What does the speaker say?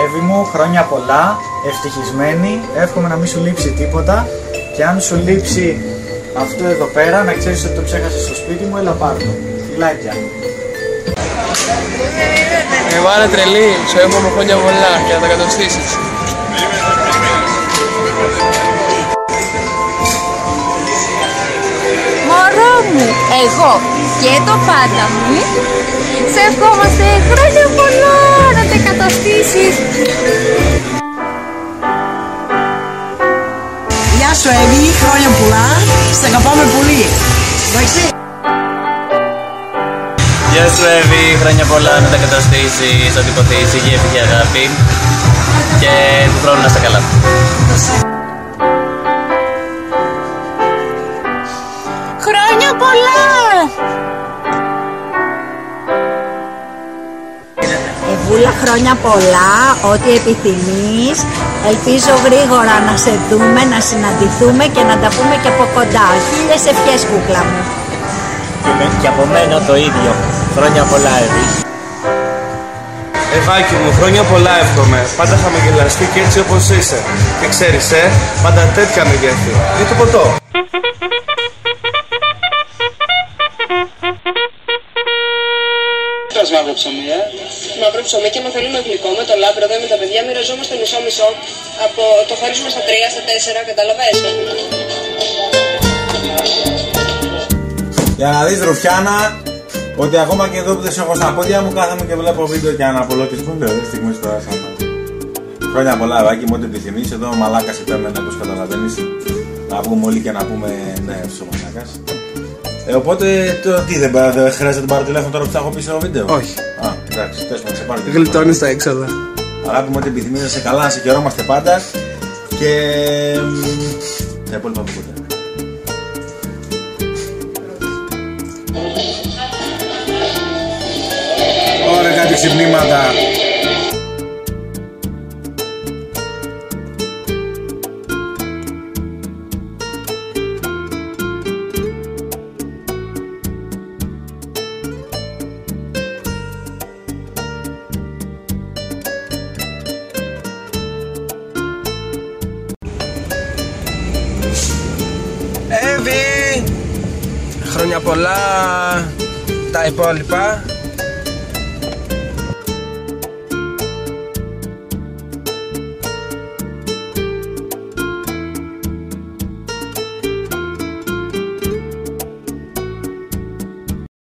Εύη μου, χρόνια πολλά, ευτυχισμένη, εύχομαι να μην σου λείψει τίποτα και αν σου λείψει αυτό εδώ πέρα, να ξέρεις ότι το ξέχασες στο σπίτι μου, έλα πάρ' το. Φιλάκια. Βάλε τρελή, σου εύχομαι χρόνια πολλά και να τα κατοστήσεις. Μωρό μου, εγώ και το πάντα μου, σε ευχόμαστε χρόνια πολλά να τα κατοστήσεις. Γεια σου Εύη, χρόνια πολλά, σε αγαπάμε πολύ. Εντάξει. Γεια σου Εύη, χρόνια πολλά να τα καταστήσεις, ό,τι υποθείς, υγεία, ευτυχία, αγάπη και του χρόνου να είστε καλά. Χρόνια πολλά! Εβούλα, χρόνια πολλά, ό,τι επιθυμείς. Ελπίζω γρήγορα να σε δούμε, να συναντηθούμε και να τα πούμε και από κοντά. Χίλιες ευχές, κούκλα μου. Και από μένα το ίδιο. Χρόνια πολλά Εύη. Ευάκι μου, χρόνια πολλά εύχομαι. Πάντα χαμογελαστή και έτσι όπως είσαι. Και ξέρεις, πάντα τέτοια μεγέθη. Για το ποτό. Μαύρο ψωμί, Μαύρο ψωμί και μαθαίνουμε γλυκό με το λάμπρο εδώ με τα παιδιά. Μοιραζόμαστε μισό-μισό. Το χωρίζουμε στα 3, στα 4, κατάλαβες. Για να δεις Ρουφιάνα, ότι ακόμα και εδώ που δεν σε έχω στα πόδια μου κάθομαι και βλέπω βίντεο και αναπολώ τις πολύ ωραίες στιγμές τώρα σαν αυτά. Χρόνια πολλά Ευάκη μου, ό,τι επιθυμείς. Εδώ ο μαλάκας υπέμενε, όπως καταλαβαίνεις. Να βγούμε όλοι και να πούμε ναι, ο μαλάκας. Οπότε τι δεν χρειάζεται να πάρω τηλέφωνο τώρα που θα έχω πει στο βίντεο. Όχι. Α, εντάξει, τέλος πάντων, σε πάρω τηλέφωνο. Γλιτώνεις τα έξοδα. Αγάπη μου, ό,τι επιθυμείς, να σε καλά, να σε χαιρόμαστε πάντα. Και τα υπόλοιπα από κοντά. Ωραία, κάτι ξυπνήματα. Εύη, χρόνια πολλά, τα υπόλοιπα.